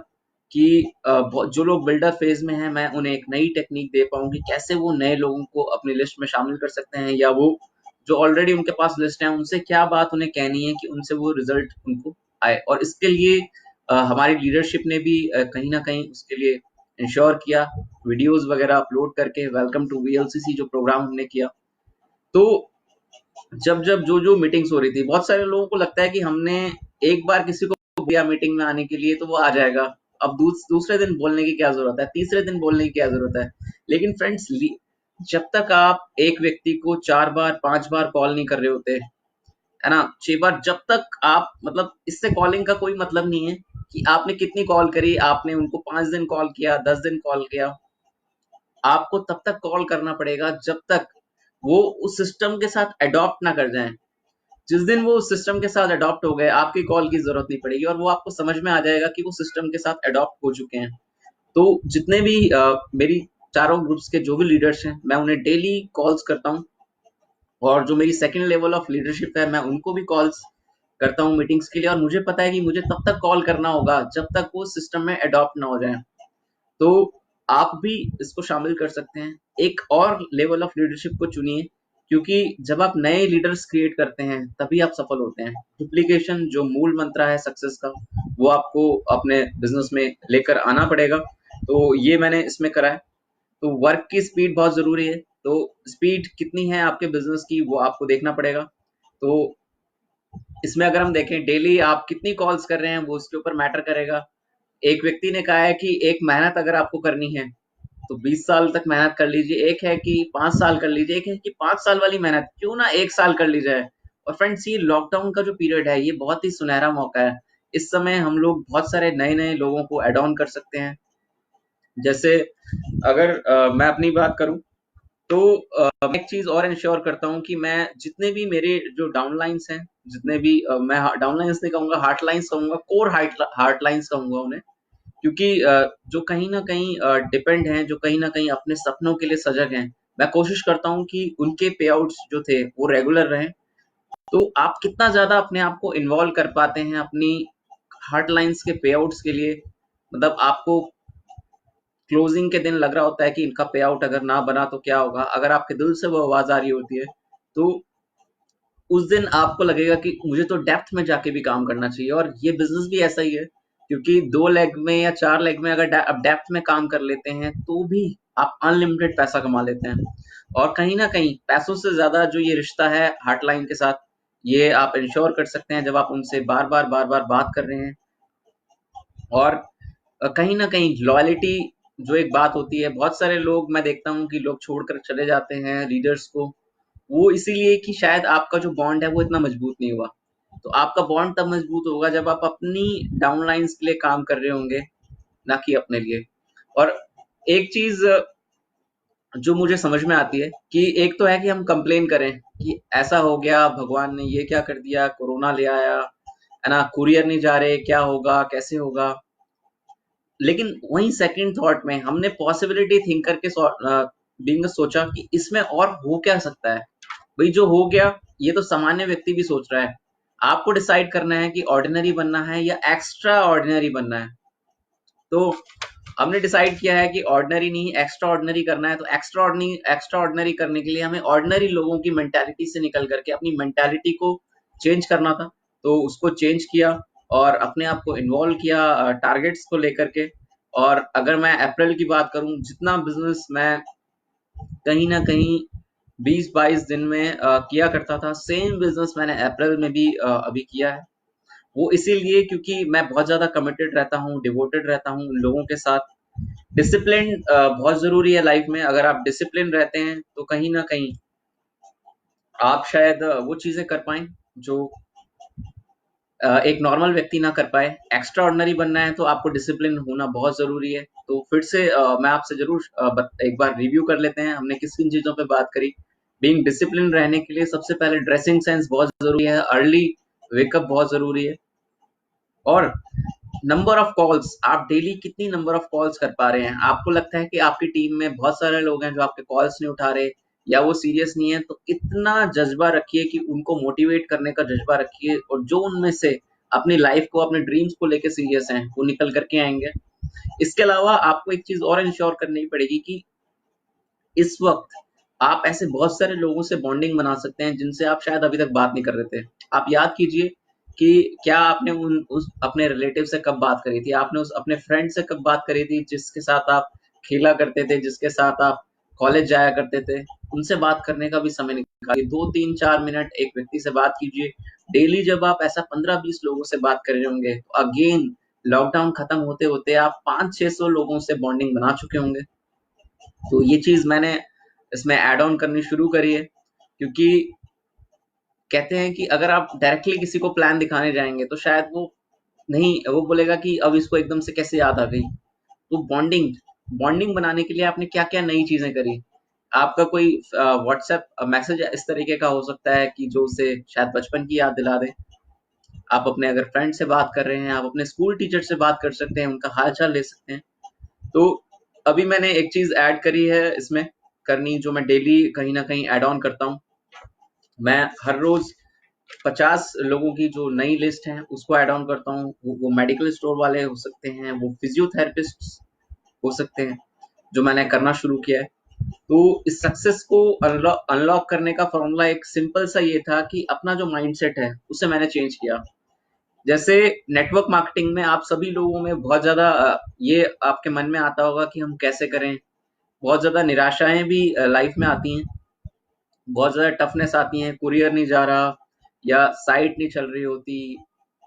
कि जो लोग बिल्डर फेज में हैं, मैं उन्हें एक नई टेक्निक दे पाऊँ कि कैसे वो नए लोगों को अपनी लिस्ट में शामिल कर सकते हैं, या वो जो ऑलरेडी उनके पास लिस्ट है उनसे क्या बात उन्हें कहनी है कि उनसे वो रिजल्ट उनको आए। और इसके लिए हमारी लीडरशिप ने भी कहीं ना कहीं उसके लिए इंश्योर किया, वीडियोस वगैरह अपलोड करके। वेलकम टू वीएलसीसी जो प्रोग्राम हमने किया, तो जब जब जो जो मीटिंग्स हो रही थी, बहुत सारे लोगों को लगता है कि हमने एक बार किसी को दिया मीटिंग में आने के लिए तो वो आ जाएगा, अब दूसरे दिन बोलने की क्या जरूरत है, तीसरे दिन बोलने की क्या जरूरत है। लेकिन फ्रेंड्स, जब तक आप एक व्यक्ति को 4 बार 5 बार कॉल नहीं कर रहे होते, है ना, 6 बार, जब तक आप, मतलब इससे कॉलिंग का कोई मतलब नहीं है कि आपने कितनी कॉल करी, आपने उनको 5 दिन कॉल किया, 10 दिन कॉल किया। आपको तब तक कॉल करना पड़ेगा जब तक वो उस सिस्टम के साथ अडॉप्ट ना कर जाएं। जिस दिन वो उस सिस्टम के साथ अडॉप्ट हो गए, आपकी कॉल की जरूरत नहीं पड़ेगी और वो आपको समझ में आ जाएगा कि वो सिस्टम के साथ अडॉप्ट हो चुके हैं। तो जितने भी मेरी चारों ग्रुप्स के जो भी लीडर्स हैं, मैं उन्हें डेली कॉल्स करता हूँ, और जो मेरी सेकंड लेवल ऑफ लीडरशिप है, मैं उनको भी कॉल्स करता हूँ मीटिंग्स के लिए। और मुझे पता है कि मुझे तब तक कॉल करना होगा जब तक वो सिस्टम में अडॉप्ट ना हो जाए। तो आप भी इसको शामिल कर सकते हैं, एक और लेवल ऑफ लीडरशिप को चुनिए, क्योंकि जब आप नए लीडर्स क्रिएट करते हैं तभी आप सफल होते हैं। डुप्लीकेशन जो मूल मंत्र है सक्सेस का, वो आपको अपने बिजनेस में लेकर आना पड़ेगा। तो ये मैंने इसमें करा है। तो वर्क की स्पीड बहुत जरूरी है, तो स्पीड कितनी है आपके बिजनेस की वो आपको देखना पड़ेगा। तो इसमें अगर हम देखें डेली आप कितनी कॉल्स कर रहे हैं वो उसके ऊपर मैटर करेगा। एक व्यक्ति ने कहा है कि एक मेहनत अगर आपको करनी है तो 20 साल तक मेहनत कर लीजिए, एक है कि 5 साल कर लीजिए, एक है कि 5 साल वाली मेहनत क्यों ना 1 साल कर ली जाए। और फ्रेंड्स, ये लॉकडाउन का जो पीरियड है ये बहुत ही सुनहरा मौका है। इस समय हम लोग बहुत सारे नए नए लोगों को एड ऑन कर सकते हैं। जैसे अगर मैं अपनी बात करूं, तो मैं एक चीज और इंश्योर करता हूं कि मैं जितने भी मेरे जो डाउनलाइंस हैं, जितने भी मैं डाउनलाइंस नहीं कहूंगा, हार्ट लाइंस कहूंगा, कोर हार्ट लाइंस कहूंगा उन्हें, क्योंकि जो कहीं ना कहीं डिपेंड हैं, जो कहीं ना कहीं अपने सपनों के लिए सजग हैं, मैं कोशिश करता हूँ कि उनके पे आउट्स जो थे वो रेगुलर रहें। तो आप कितना ज़्यादा अपने आप को इन्वॉल्व कर पाते हैं अपनी हॉटलाइन्स के पे आउट्स के लिए, मतलब आपको क्लोजिंग के दिन लग रहा होता है कि इनका पे आउट अगर ना बना तो क्या होगा? अगर आपके दिल से वो आवाज़ आ रही होती है, तो उस दिन आपको लगेगा कि मुझे तो डेप्थ में जाके भी काम करना चाहिए। और ये बिज़नेस भी ऐसा ही है, क्योंकि 2 लेग में या 4 लेग में अगर आप डेप्थ में काम कर लेते हैं, तो भी आप अनलिमिटेड पैसा कमा लेते हैं। और कहीं न कहीं पैसों से ज़्यादा जो ये रिश्ता है हॉटलाइन के साथ, ये आप इंश्योर कर सकते हैं जब आप उनसे बार-बार बात कर रहे हैं। और कहीं न कहीं लॉयल्टी जो एक बात होती है, बहुत सारे लोग मैं देखता हूँ कि लोग छोड़कर चले जाते हैं लीडर्स को, वो इसीलिए कि शायद आपका जो बॉन्ड है वो इतना मजबूत नहीं हुआ। तो आपका बॉन्ड तब मजबूत होगा जब आप अपनी डाउनलाइन्स के लिए काम कर रहे होंगे, ना कि अपने लिए। और एक चीज़ जो मुझे समझ में आती है कि एक तो है कि हम कंप्लेन करें कि ऐसा हो गया, भगवान ने ये क्या कर दिया, कोरोना ले आया, है ना? कुरियर नहीं जा रहे, क्या होगा, कैसे होगा? लेकिन वहीं सेकंड थॉट में हमने पॉसिबिलिटी थिंक करके बीइंग सोचा कि इसमें और हो क्या सकता है। भाई जो हो गया ये तो सामान्य व्यक्ति भी सोच रहा है। आपको डिसाइड करना है कि ऑर्डिनरी बनना है या एक्स्ट्रा ऑर्डिनरी बनना है। तो हमने डिसाइड किया है कि ऑर्डिनरी नहीं एक्स्ट्रा ऑर्डिनरी करना है। तो एक्स्ट्रा ऑर्डिनरी करने के लिए हमें ऑर्डिनरी लोगों की मेंटालिटी से निकल करके अपनी मेंटालिटी को चेंज करना था। तो उसको चेंज किया और अपने आप को इन्वॉल्व किया टारगेट्स को लेकर के। और अगर मैं अप्रैल की बात करूं, जितना बिजनेस मैं कहीं ना कहीं 20-22 दिन में किया करता था, सेम बिजनेस मैंने अप्रैल में भी अभी किया है। वो इसीलिए क्योंकि मैं बहुत ज्यादा कमिटेड रहता हूँ, डिवोटेड रहता हूँ लोगों के साथ। डिसिप्लिन बहुत जरूरी है लाइफ में। अगर आप डिसिप्लिन रहते हैं तो कहीं ना कहीं आप शायद वो चीजें कर पाएं जो एक नॉर्मल व्यक्ति ना कर पाए। एक्स्ट्रा ऑर्डिनरी बनना है तो आपको डिसिप्लिन होना बहुत जरूरी है। तो फिर से मैं आपसे जरूर एक बार रिव्यू कर लेते हैं हमने किस किन चीजों पे बात करी। बीइंग डिसिप्लिन रहने के लिए सबसे पहले ड्रेसिंग सेंस बहुत जरूरी है, अर्ली वेकअप बहुत जरूरी है। और नंबर ऑफ कॉल्स, आप डेली कितनी नंबर ऑफ कॉल्स कर पा रहे हैं। आपको लगता है कि आपकी टीम में बहुत सारे लोग हैं जो आपके कॉल्स नहीं उठा रहे या वो सीरियस नहीं है, तो इतना जज्बा रखिए कि उनको मोटिवेट करने का जज्बा रखिए। और जो उनमें से अपनी लाइफ को, अपने ड्रीम्स को लेके सीरियस हैं, वो निकल करके आएंगे। इसके अलावा आपको एक चीज और इंश्योर करनी पड़ेगी कि इस वक्त आप ऐसे बहुत सारे लोगों से बॉन्डिंग बना सकते हैं जिनसे आप शायद अभी तक बात नहीं कर रहे थे। आप याद कीजिए कि क्या आपने उस अपने रिलेटिव से कब बात करी थी, आपने उस अपने फ्रेंड से कब बात करी थी जिसके साथ आप खेला करते थे, जिसके साथ आप कॉलेज जाया करते थे। उनसे बात करने का भी समय निकालिए, 2-3-4 मिनट एक व्यक्ति से बात कीजिए डेली। जब आप ऐसा 15-20 लोगों से बात कर रहे होंगे तो अगेन लॉकडाउन खत्म होते होते आप 500-600 लोगों से बॉन्डिंग बना चुके होंगे। तो ये चीज मैंने इसमें ऐड ऑन करनी शुरू करी है, क्योंकि कहते हैं कि अगर आप डायरेक्टली किसी को प्लान दिखाने जाएंगे तो शायद वो नहीं, वो बोलेगा कि अब इसको एकदम से कैसे याद आ गई। तो बॉन्डिंग बॉन्डिंग बनाने के लिए आपने क्या क्या नई चीजें करी। आपका कोई व्हाट्सएप मैसेज इस तरीके का हो सकता है कि जो उसे शायद बचपन की याद दिला दे। आप अपने अगर फ्रेंड से बात कर रहे हैं, आप अपने स्कूल टीचर से बात कर सकते हैं, उनका हाल चाल ले सकते हैं। तो अभी मैंने एक चीज ऐड करी है इसमें करनी, जो मैं डेली कहीं ना कहीं ऐड ऑन करता हूँ। मैं हर रोज 50 लोगों की जो नई लिस्ट है उसको ऐड ऑन करता हूँ। वो मेडिकल स्टोर वाले हो सकते हैं, वो फिजियोथेरेपिस्ट हो सकते हैं, जो मैंने करना शुरू किया है। तो इस सक्सेस को अनलॉक करने का फॉर्मूला एक सिंपल सा ये था कि अपना जो माइंडसेट है उसे मैंने चेंज किया। जैसे नेटवर्क मार्केटिंग में आप सभी लोगों में बहुत ज्यादा ये आपके मन में आता होगा कि हम कैसे करें। बहुत ज्यादा निराशाएं भी लाइफ में आती हैं, बहुत ज़्यादा टफनेस आती है, कुरियर नहीं जा रहा या साइट नहीं चल रही होती,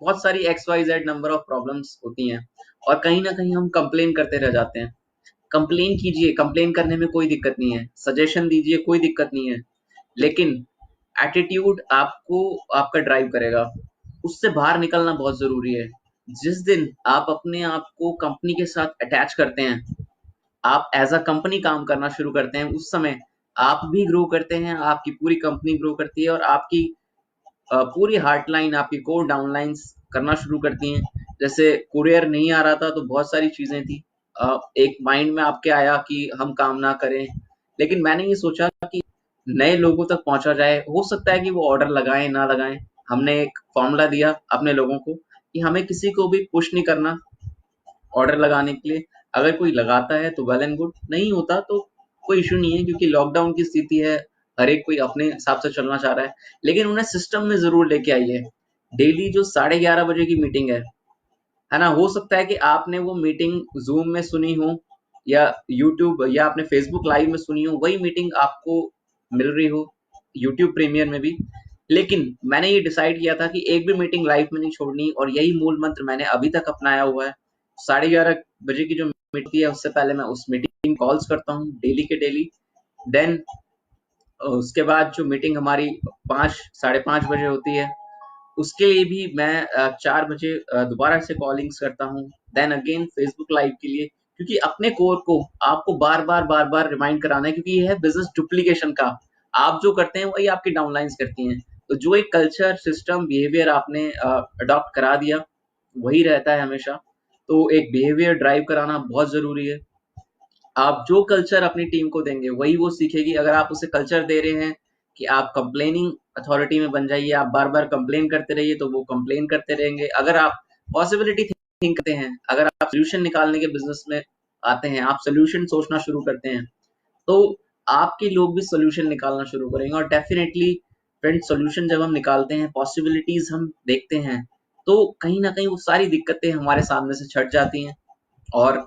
बहुत सारी X Y Z number of problems होती हैं। और कहीं ना कहीं हम कंप्लेन करते रह जाते हैं। कंप्लेन कीजिए, कंप्लेन करने में कोई दिक्कत नहीं है, सजेशन दीजिए, कोई दिक्कत नहीं है। लेकिन एटीट्यूड आपको आपका ड्राइव करेगा, उससे बाहर निकलना बहुत जरूरी है। जिस दिन आप अपने आप को कंपनी के साथ अटैच करते हैं, आप एज अ कंपनी काम करना शुरू करते हैं, उस समय आप भी ग्रो करते हैं, आपकी पूरी कंपनी ग्रो करती है और आपकी पूरी हार्ट लाइन, आपकी कोर डाउन लाइन्स करना शुरू करती हैं। जैसे कुरियर नहीं आ रहा था तो बहुत सारी चीजें थी, एक माइंड में आपके आया कि हम काम ना करें, लेकिन मैंने ये सोचा कि नए लोगों तक पहुंचा जाए। हो सकता है कि वो ऑर्डर लगाएं ना लगाएं। हमने एक फॉर्मूला दिया अपने लोगों को कि हमें किसी को भी पुश नहीं करना ऑर्डर लगाने के लिए। अगर कोई लगाता है तो वेल एंड गुड, नहीं होता तो कोई इश्यू नहीं है, क्योंकि लॉकडाउन की स्थिति है, हर एक कोई अपने हिसाब से चलना चाह रहा है। लेकिन उन्हें सिस्टम में ज़रूर लेके आइए। डेली जो 11:30 बजे की मीटिंग है ना? हो सकता है कि आपने वो मीटिंग ज़ूम में सुनी हो या यूट्यूब या आपने फेसबुक लाइव में सुनी हो, वही मीटिंग आपको मिल रही हो यूट्यूब प्रीमियर में भी। लेकिन मैंने ये डिसाइड किया था कि एक भी मीटिंग लाइव में नहीं छोड़नी, और यही मूल मंत्र मैंने अभी तक अपनाया हुआ है। 11:30 बजे की जो मीटिंग है उससे पहले मैं उस मीटिंग कॉल्स करता हूँ डेली के डेली। देन उसके बाद जो मीटिंग हमारी 5 साढ़े 5 बजे होती है, उसके लिए भी मैं 4 बजे दोबारा से कॉलिंग्स करता हूँ। देन अगेन फेसबुक लाइव के लिए, क्योंकि अपने कोर को आपको बार-बार रिमाइंड कराना है, क्योंकि ये है बिज़नेस डुप्लीकेशन का। आप जो करते हैं वही आपकी डाउनलाइन्स करती हैं। तो जो एक कल्चर, सिस्टम, बिहेवियर आपने अडॉप्ट करा दिया, वही रहता है हमेशा। तो एक बिहेवियर ड्राइव कराना बहुत ज़रूरी है। आप जो कल्चर अपनी टीम को देंगे वही वो सीखेगी। अगर आप उसे कल्चर दे रहे हैं कि आप कंप्लेनिंग अथॉरिटी में बन जाइए, आप बार बार कंप्लेन करते रहिए, तो वो कंप्लेन करते रहेंगे। अगर आप पॉसिबिलिटी थिंक करते हैं, अगर आप सोल्यूशन निकालने के बिजनेस में आते हैं, आप सोल्यूशन सोचना शुरू करते हैं, तो आपके लोग भी सोल्यूशन निकालना शुरू करेंगे। और डेफिनेटली फ्रेंड्स, सोल्यूशन जब हम निकालते हैं, पॉसिबिलिटीज हम देखते हैं, तो कहीं ना कहीं वो सारी दिक्कतें हमारे सामने से छट जाती हैं। और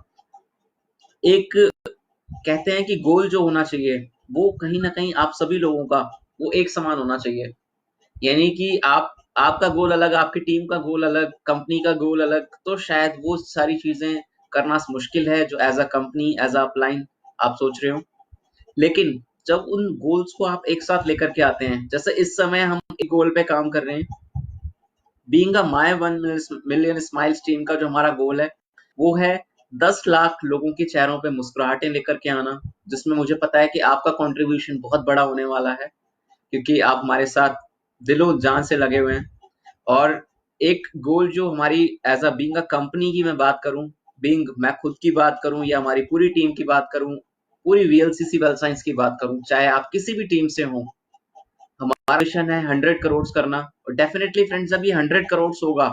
एक कहते हैं कि गोल जो होना चाहिए, वो कहीं न कहीं आप सभी लोगों का वो एक समान होना चाहिए। यानी कि आपका गोल अलग, आपकी टीम का गोल अलग, कंपनी का गोल अलग, तो शायद वो सारी चीज़ें करना मुश्किल है जो as a company, as a upline आप सोच रहे हो। लेकिन जब उन गोल्स को आप एक साथ लेकर के आते हैं, जैसे इस समय हम एक गोल पे काम कर रहे हैं, being a my 1 million smiles team का जो हमारा गोल है, वो है 10 लाख लोगों के चेहरों पे मुस्कुराहटें लेकर के आना, जिसमें मुझे पता है कि आपका कंट्रीब्यूशन बहुत बड़ा होने वाला है, क्योंकि आप हमारे साथ दिलो जान से लगे हुए हैं। और एक गोल जो हमारी as a being a company की मैं बात करूं, बीइंग मैं खुद की बात करूं या हमारी पूरी टीम की बात करूं, पूरी वीएलसीसी वेल साइंस की बात करूं, चाहे आप किसी भी टीम से हो, हमारा मिशन है 100 करोड़ करना। और डेफिनेटली फ्रेंड्स, जब ये 100 करोड़ होगा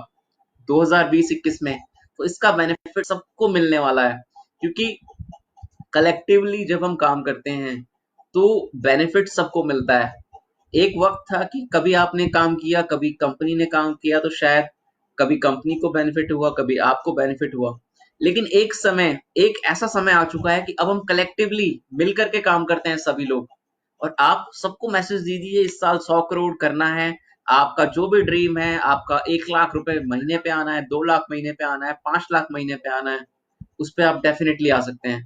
2020-21 में, तो इसका बेनिफिट सबको मिलने वाला है, क्योंकि कलेक्टिवली जब हम काम करते हैं तो बेनिफिट सबको मिलता है। एक वक्त था कि कभी आपने काम किया, कभी कंपनी ने काम किया, तो शायद कभी कंपनी को बेनिफिट हुआ, कभी आपको बेनिफिट हुआ। लेकिन एक ऐसा समय आ चुका है कि अब हम कलेक्टिवली मिल करके काम करते हैं सभी लोग। और आप सबको मैसेज दीजिए, इस साल 100 करोड़ करना है। आपका जो भी ड्रीम है, आपका 1 लाख रुपए महीने पे आना है, 2 लाख महीने पे आना है, 5 लाख महीने पे आना है, उस पे आप डेफिनेटली आ सकते हैं।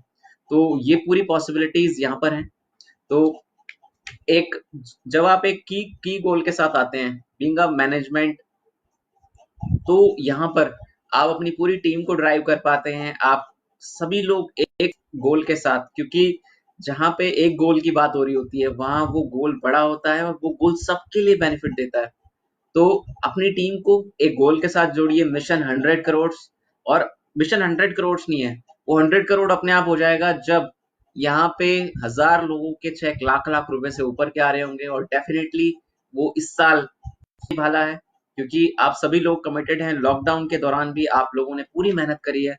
तो ये पूरी पॉसिबिलिटीज यहाँ पर हैं। तो एक जब आप एक की गोल के साथ आते हैं, बीइंग अ मैनेजमेंट, तो यहाँ पर आप अपनी पूरी टीम को ड्राइव कर पाते हैं। आप सभी लोग एक गोल के साथ, क्योंकि जहाँ पे एक गोल की बात हो रही होती है, वहां वो गोल बड़ा होता है और वो गोल सबके लिए बेनिफिट देता है। तो अपनी टीम को एक गोल के साथ जोड़िए, मिशन 100 करोड़। और मिशन 100 करोड़ नहीं है, वो 100 करोड़ अपने आप हो जाएगा जब यहाँ पे 1000 लोगों के चेक लाख लाख रुपए से ऊपर के आ रहे होंगे। और डेफिनेटली वो इस साल भाला है, क्योंकि आप सभी लोग कमिटेड हैं। लॉकडाउन के दौरान भी आप लोगों ने पूरी मेहनत करी है,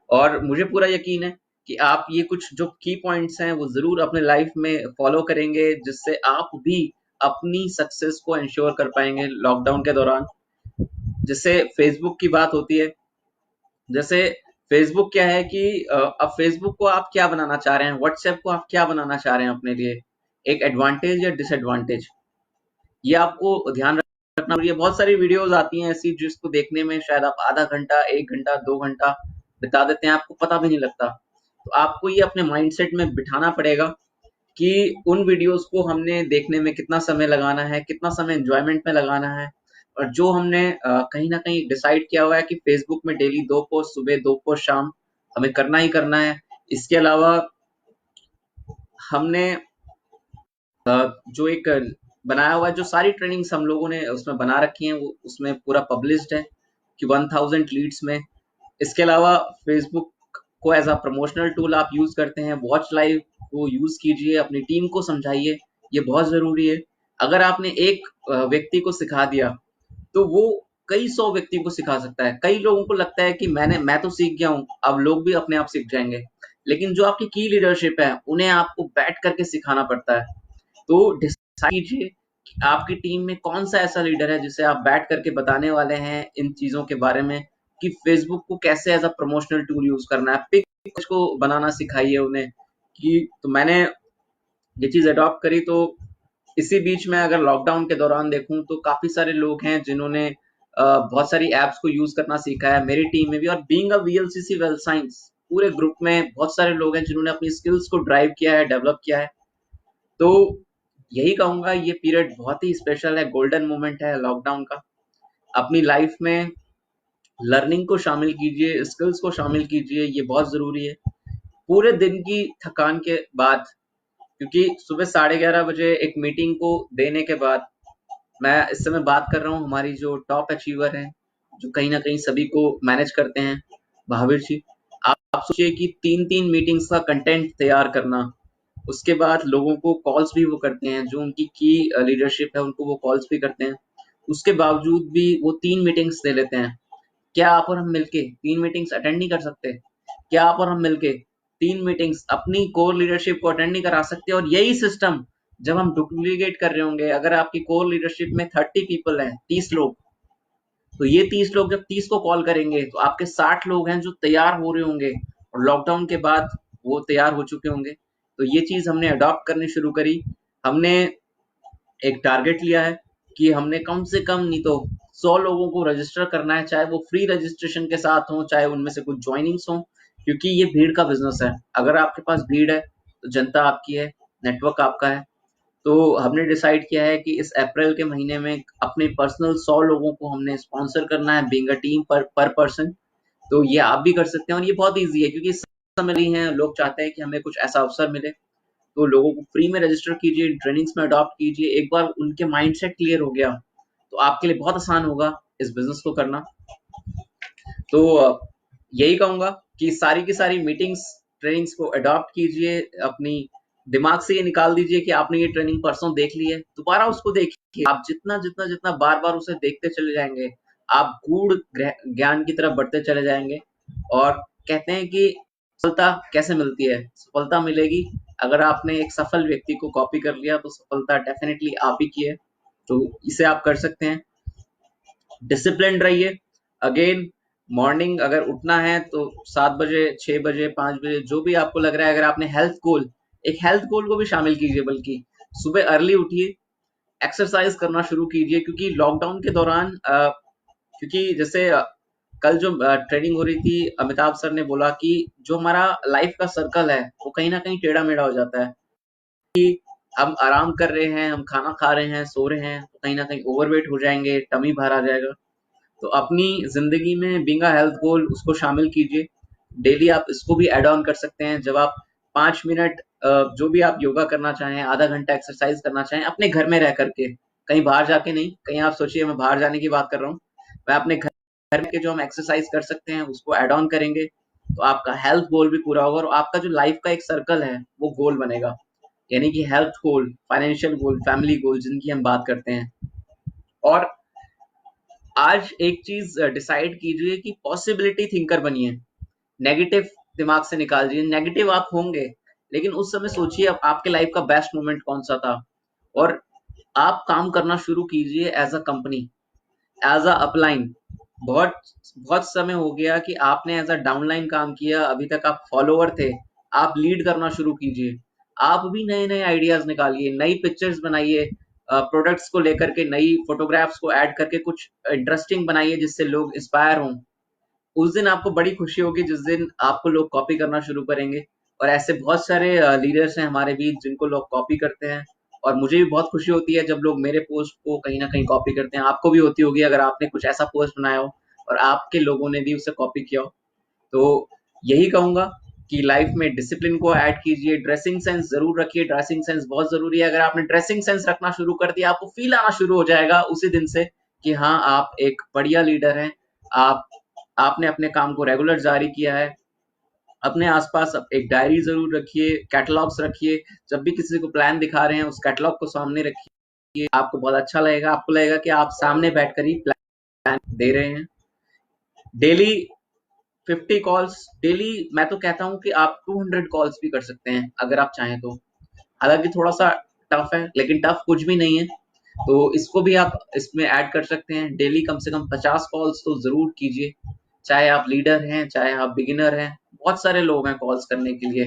और मुझे पूरा यकीन है कि आप ये कुछ जो की पॉइंट्स हैं वो जरूर अपने लाइफ में फॉलो करेंगे, जिससे आप भी अपनी सक्सेस को इंश्योर कर पाएंगे लॉकडाउन के दौरान। जैसे फेसबुक की बात होती है, जैसे फेसबुक क्या है कि अब फेसबुक को आप क्या बनाना चाह रहे हैं, व्हाट्सएप को आप क्या बनाना चाह रहे हैं अपने लिए, एक एडवांटेज या डिसएडवांटेज, ये आपको ध्यान रखना। और ये बहुत सारी वीडियोस आती हैं ऐसी, जिसको देखने में शायद आप आधा घंटा, 1 घंटा, 2 घंटा बिता देते हैं, आपको पता भी नहीं लगता। तो आपको ये अपने माइंडसेट में बिठाना पड़ेगा कि उन वीडियोस को हमने देखने में कितना समय लगाना है, कितना समय एंजॉयमेंट में लगाना है। और जो हमने कहीं ना कहीं डिसाइड किया हुआ है कि फेसबुक में डेली 2 पोस्ट, सुबह 2 पोस्ट, शाम, हमें करना ही करना है। इसके अलावा हमने जो एक बनाया हुआ है, जो सारी ट्रेनिंग्स हम लोगों ने उसमें बना रखी हैं, वो उसमें पूरा पब्लिश्ड है कि 1000 लीड्स में। इसके अलावा फेसबुक को एज अ प्रमोशनल टूल आप यूज करते हैं, वॉच लाइव को यूज कीजिए, अपनी टीम को समझाइए, ये बहुत जरूरी है। अगर आपने एक व्यक्ति को सिखा दिया तो वो कई सौ व्यक्ति को सिखा सकता है। कई लोगों को लगता है कि मैं तो सीख गया हूँ, अब लोग भी अपने आप सीख जाएंगे, लेकिन जो आपकी की लीडरशिप है उन्हें आपको बैठ करके सिखाना पड़ता है। तो डिसाइड कीजिए कि आपकी टीम में कौन सा ऐसा लीडर है जिसे आप बैठ करके बताने वाले हैं इन चीजों के बारे में, कि फेसबुक को कैसे as a promotional tool use करना है। पिक को बनाना सिखाइए उन्हें। कि तो मैंने ये चीज अडॉप्ट करी, तो इसी बीच में अगर लॉकडाउन के दौरान देखूं तो काफी सारे लोग हैं जिन्होंने बहुत सारी एप्स को यूज करना सीखा है, मेरी टीम में भी। और being a VLCC well science पूरे ग्रुप में बहुत सारे लोग हैं जिन्होंने अपनी स्किल्स को ड्राइव किया है, डेवलप किया है। तो यही कहूंगा, ये पीरियड बहुत ही स्पेशल है, गोल्डन मोमेंट है लॉकडाउन का। अपनी लाइफ में लर्निंग को शामिल कीजिए, स्किल्स को शामिल कीजिए, ये बहुत जरूरी है। पूरे दिन की थकान के बाद, क्योंकि सुबह 11:30 बजे एक मीटिंग को देने के बाद, मैं इस समय बात कर रहा हूँ हमारी जो टॉप अचीवर हैं, जो कहीं ना कहीं सभी को मैनेज करते हैं, महावीर जी। आप सोचिए कि 3-3 मीटिंग्स का कंटेंट तैयार करना, उसके बाद लोगों को कॉल्स भी वो करते हैं, जो उनकी की लीडरशिप है उनको वो कॉल्स भी करते हैं। उसके बावजूद भी वो 3 मीटिंग्स दे लेते हैं। क्या आप और हम मिलके 3 मीटिंग्स अटेंड नहीं कर सकते? क्या आप और हम मिलके 3 मीटिंग्स अपनी कोर लीडरशिप को अटेंड नहीं करा सकते? और यही सिस्टम जब हम डुप्लीकेट कर रहे होंगे, अगर आपकी कोर लीडरशिप में 30 पीपल हैं, 30 लोग, तो ये 30 लोग जब 30 को कॉल करेंगे तो आपके 60 लोग हैं जो तैयार हो रहे होंगे, और लॉकडाउन के बाद वो तैयार हो चुके होंगे। तो ये चीज हमने अडॉप्ट करनी शुरू करी। हमने एक टारगेट लिया है कि हमने कम से कम नहीं तो 100 लोगों को रजिस्टर करना है, चाहे वो फ्री रजिस्ट्रेशन के साथ हो, चाहे उनमें से कुछ ज्वाइनिंग्स हो, क्योंकि ये भीड़ का बिजनेस है। अगर आपके पास भीड़ है तो जनता आपकी है, नेटवर्क आपका है। तो हमने डिसाइड किया है कि इस अप्रैल के महीने में अपने पर्सनल 100 लोगों को हमने स्पॉन्सर करना है, बीइंग अ टीम पर पर्सन। तो ये आप भी कर सकते हैं, और ये बहुत ईजी है, क्योंकि समय नहीं है, लोग चाहते हैं कि हमें कुछ ऐसा अवसर मिले। तो लोगों को फ्री में रजिस्टर कीजिए, ट्रेनिंग्स में अडॉप्ट कीजिए। एक बार उनके माइंडसेट क्लियर हो गया तो आपके लिए बहुत आसान होगा इस बिजनेस को करना। तो यही कहूंगा कि सारी की सारी मीटिंग्स, ट्रेनिंग्स को अडॉप्ट कीजिए। अपनी दिमाग से ये निकाल दीजिए कि आपने ये ट्रेनिंग परसों देख ली है, दोबारा उसको देखिए। आप जितना जितना जितना बार बार उसे देखते चले जाएंगे, आप गूढ़ ज्ञान की तरफ बढ़ते चले जाएंगे। और कहते हैं कि सफलता कैसे मिलती है? सफलता मिलेगी अगर आपने एक सफल व्यक्ति को कॉपी कर लिया, तो सफलता डेफिनेटली आप ही की है। तो इसे आप कर सकते हैं। डिसिप्लिन रहिए। अगेन, मॉर्निंग अगर उठना है तो 7 बजे, 6 बजे, 5 बजे, जो भी आपको लग रहा है। अगर आपने हेल्थ गोल, एक हेल्थ गोल को भी शामिल कीजिए, बल्कि सुबह अर्ली उठिए, एक्सरसाइज करना शुरू कीजिए। क्योंकि लॉकडाउन के दौरान क्योंकि जैसे कल जो ट्रेनिंग हो रही थी, अमिताभ सर ने बोला कि जो हमारा लाइफ का सर्कल है वो कहीं ना कहीं टेढ़ा मेढ़ा हो जाता है। कि हम आराम कर रहे हैं, हम खाना खा रहे हैं, सो रहे हैं, तो कहीं ना कहीं ओवरवेट हो जाएंगे, टमी बाहर आ जाएगा। तो अपनी जिंदगी में बीइंग अ हेल्थ गोल, उसको शामिल कीजिए। डेली आप इसको भी ऐड ऑन कर सकते हैं। जब आप 5 मिनट जो भी आप योगा करना चाहें, आधा घंटा एक्सरसाइज करना चाहें, अपने घर में रह करके, कहीं बाहर जाके नहीं। कहीं आप सोचिए मैं बाहर जाने की बात कर रहा हूँ, मैं अपने घर के जो हम एक्सरसाइज कर सकते हैं उसको ऐड ऑन करेंगे, तो आपका हेल्थ गोल भी पूरा होगा, और आपका जो लाइफ का एक सर्कल है वो गोल बनेगा। यानी कि हेल्थ गोल, फाइनेंशियल गोल, फैमिली गोल, जिनकी हम बात करते हैं। और आज एक चीज डिसाइड कीजिए कि पॉसिबिलिटी थिंकर बनिए। नेगेटिव दिमाग से निकाल दीजिए। नेगेटिव आप होंगे, लेकिन उस समय सोचिए अब आपके लाइफ का बेस्ट मोमेंट कौन सा था, और आप काम करना शुरू कीजिए as a company, as a upline. बहुत बहुत समय हो गया कि आपने एज अ डाउनलाइन काम किया, अभी तक आप फॉलोअर थे। आप लीड करना शुरू कीजिए। आप भी नए नए आइडियाज निकालिए, नई पिक्चर्स बनाइए, प्रोडक्ट्स को लेकर के नई फोटोग्राफ्स को ऐड करके कुछ इंटरेस्टिंग बनाइए जिससे लोग इंस्पायर हों। उस दिन आपको बड़ी खुशी होगी जिस दिन आपको लोग कॉपी करना शुरू करेंगे। और ऐसे बहुत सारे लीडर्स हैं हमारे बीच जिनको लोग कॉपी करते हैं, और मुझे भी बहुत खुशी होती है जब लोग मेरे पोस्ट को कहीं ना कहीं कॉपी करते हैं। आपको भी होती होगी अगर आपने कुछ ऐसा पोस्ट बनाया हो और आपके लोगों ने भी उसे कॉपी किया हो। तो यही कहूंगा कि लाइफ में डिसिप्लिन को ऐड कीजिए। ड्रेसिंग सेंस जरूर रखिए, ड्रेसिंग सेंस बहुत जरूरी है। अगर आपने ड्रेसिंग सेंस रखना शुरू कर दिया, आपको फील आना शुरू हो जाएगा उसी दिन से कि हाँ, आप एक बढ़िया लीडर हैं। आप आपने अपने काम को रेगुलर जारी किया है। अपने आसपास एक डायरी जरूर रखिए, कैटलॉग्स रखिए। जब भी किसी को प्लान दिखा रहे हैं उस कैटलॉग को सामने रखिए, आपको बहुत अच्छा लगेगा। आपको लगेगा कि आप सामने बैठकर ही प्लान दे रहे हैं। डेली 50 कॉल्स, डेली मैं तो कहता हूं कि आप 200 कॉल्स भी कर सकते हैं अगर आप चाहें तो। हालांकि थोड़ा सा टफ है, लेकिन टफ कुछ भी नहीं है, तो इसको भी आप इसमें ऐड कर सकते हैं। डेली कम से कम 50 कॉल्स तो जरूर कीजिए, चाहे आप लीडर हैं चाहे आप बिगिनर हैं। बहुत सारे लोग हैं कॉल्स करने के लिए।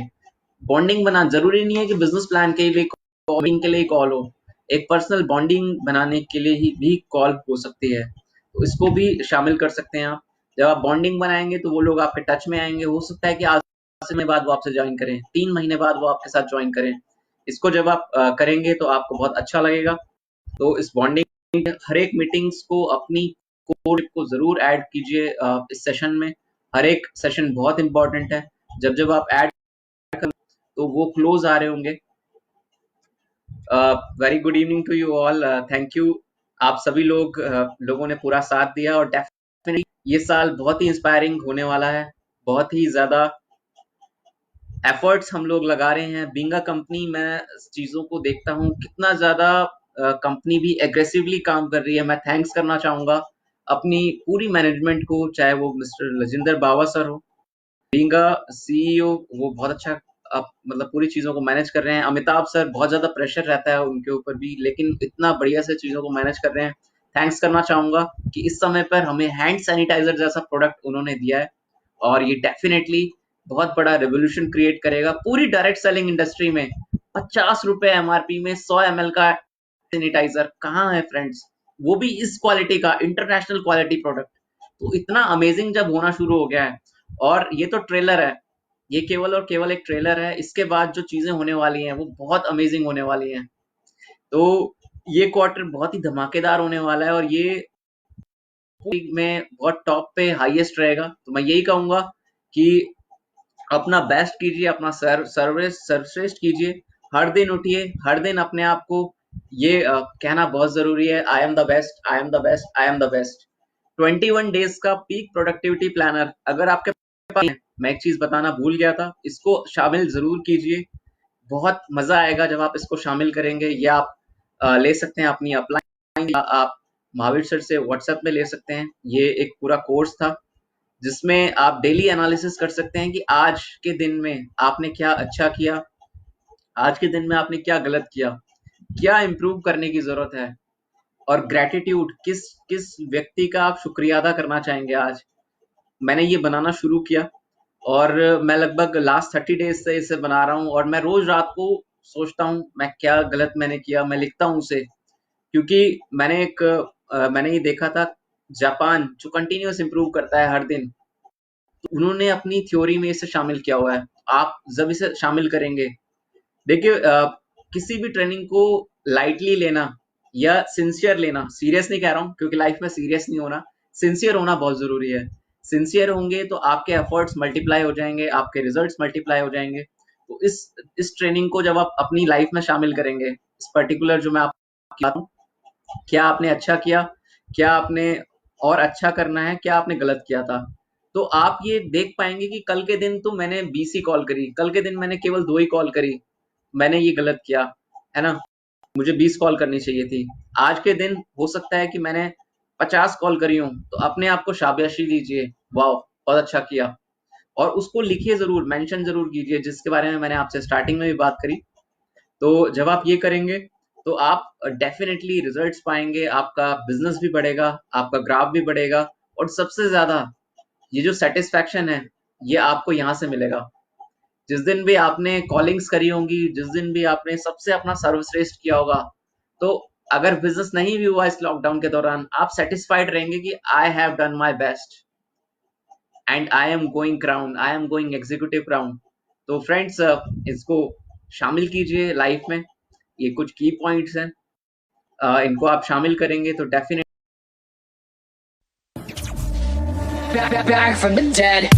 बॉन्डिंग बना, जरूरी नहीं है कि बिजनेस प्लान के लिए के लिए कॉल हो, एक पर्सनल बॉन्डिंग बनाने के लिए ही भी कॉल हो सकती है, तो इसको भी शामिल कर सकते हैं आप। जब आप बॉन्डिंग बनाएंगे तो वो लोग आपके टच में आएंगे। हो सकता है कि आज से महीने बाद वो आपसे ज्वाइन करें, 3 महीने बाद वो आपके साथ ज्वाइन करें। इसको जब आप करेंगे तो आपको बहुत अच्छा लगेगा। तो इस बॉन्डिंग हर एक मीटिंग्स को अपनी कोर को जरूर ऐड कीजिए इस सेशन में। हर एक सेशन बहुत इंपॉर्टेंट है। जब जब आप ऐड तो वो क्लोज आ रहे होंगे। Very good evening to you all, thank you. आप सभी लोगों ने पूरा साथ दिया और डेफिनेटली ये साल बहुत ही इंस्पायरिंग होने वाला है। बहुत ही ज्यादा एफर्ट्स हम लोग लगा रहे हैं। बीइंग अ कंपनी मैं चीजों को देखता हूँ कितना ज्यादा कंपनी भी एग्रेसिवली काम कर रही है। मैं थैंक्स करना चाहूंगा अपनी पूरी मैनेजमेंट को, चाहे वो मिस्टर लजिंदर बावा सर हो, बीइंग अ सीईओ वो बहुत अच्छा मतलब पूरी चीजों को मैनेज कर रहे हैं। अमिताभ सर, बहुत ज्यादा प्रेशर रहता है उनके ऊपर भी, लेकिन इतना बढ़िया से चीजों को मैनेज कर रहे हैं। थैंक्स करना चाहूंगा कि इस समय पर हमें हैंड सैनिटाइजर जैसा प्रोडक्ट उन्होंने दिया है, और ये डेफिनेटली बहुत बड़ा रेवोल्यूशन क्रिएट करेगा पूरी डायरेक्ट सेलिंग इंडस्ट्री में। 50 रुपए एमआरपी में 100 ml का सैनिटाइजर कहाँ है फ्रेंड्स, वो भी इस क्वालिटी का इंटरनेशनल क्वालिटी प्रोडक्ट। तो इतना अमेजिंग जब होना शुरू हो गया है, और ये तो ट्रेलर है, ये केवल और केवल एक ट्रेलर है। इसके बाद जो चीजें होने वाली हैं वो बहुत अमेजिंग होने वाली हैं। तो ये क्वार्टर बहुत ही धमाकेदार होने वाला है, और ये में बहुत टॉप पे हाईएस्ट रहेगा। तो मैं यही कहूंगा कि अपना बेस्ट कीजिए, अपना सर्वश्रेष्ठ कीजिए। हर दिन उठिए, हर दिन अपने आप को ये कहना बहुत जरूरी है, I am the best, I am the best, I am the best. 21 days का पीक प्रोडक्टिविटी प्लानर अगर आपके पास है, मैं एक चीज बताना भूल गया था, इसको शामिल जरूर कीजिए। बहुत मजा आएगा जब आप इसको शामिल करेंगे। ये आप ले सकते हैं अपनी अपलाइन, आप महावीर सर से व्हाट्सएप में ले सकते हैं। ये एक पूरा कोर्स था जिसमें आप डेली एनालिसिस कर सकते हैं कि आज के दिन में आपने क्या अच्छा किया, आज के दिन में आपने क्या गलत किया, क्या इंप्रूव करने की जरूरत है, और ग्रेटिट्यूड किस किस व्यक्ति का आप शुक्रिया अदा करना चाहेंगे आज। मैंने ये बनाना शुरू किया और मैं लगभग लास्ट 30 डेज से इसे बना रहा हूँ, और मैं रोज रात को सोचता हूँ मैं क्या गलत मैंने किया, मैं लिखता हूँ उसे। क्योंकि मैंने ये देखा था, जापान जो कंटिन्यूअस इंप्रूव करता है हर दिन, तो उन्होंने अपनी थ्योरी में इसे शामिल किया हुआ है। आप जब इसे शामिल करेंगे, देखिए किसी भी ट्रेनिंग को लाइटली लेना या सिंसियर लेना, सीरियस नहीं कह रहा हूँ क्योंकि लाइफ में सीरियस नहीं होना, सिंसियर होना बहुत जरूरी है। सिंसियर होंगे तो आपके एफर्ट्स मल्टीप्लाई हो जाएंगे, आपके रिजल्ट्स मल्टीप्लाई हो जाएंगे। तो इस ट्रेनिंग को जब आप अपनी लाइफ में शामिल करेंगे, इस पर्टिकुलर जो मैं आपको क्या आपने अच्छा किया, क्या आपने और अच्छा करना है, क्या आपने गलत किया था, तो आप ये देख पाएंगे कि कल के दिन तो मैंने 20 ही कॉल करी, कल के दिन मैंने केवल 2 ही कॉल करी, मैंने ये गलत किया है ना, मुझे 20 कॉल करनी चाहिए थी। आज के दिन हो सकता है कि मैंने 50 कॉल करी हूँ, तो अपने आप को शाबाशी दीजिए, वाह बहुत अच्छा किया। और उसको लिखिए जरूर, मेंशन जरूर कीजिए, जिसके बारे में मैंने आपसे स्टार्टिंग में भी बात करी। तो जब आप ये करेंगे तो आप डेफिनेटली रिजल्ट्स पाएंगे, आपका बिजनेस भी बढ़ेगा, आपका ग्राफ भी बढ़ेगा, और सबसे ज्यादा ये जो सेटिस्फैक्शन है ये आपको यहाँ से मिलेगा। जिस दिन भी आपने कॉलिंग्स करी होंगी, जिस दिन भी आपने सबसे अपना सर्वश्रेष्ठ किया होगा, तो अगर बिजनेस नहीं भी हुआ इस लॉकडाउन के दौरान, आप सेटिस्फाइड रहेंगे कि I have done my best and I am going crown, I am going executive crown. तो फ्रेंड्स इसको शामिल कीजिए लाइफ में। ये कुछ की पॉइंट्स हैं, इनको आप शामिल करेंगे तो definitely back from the dead.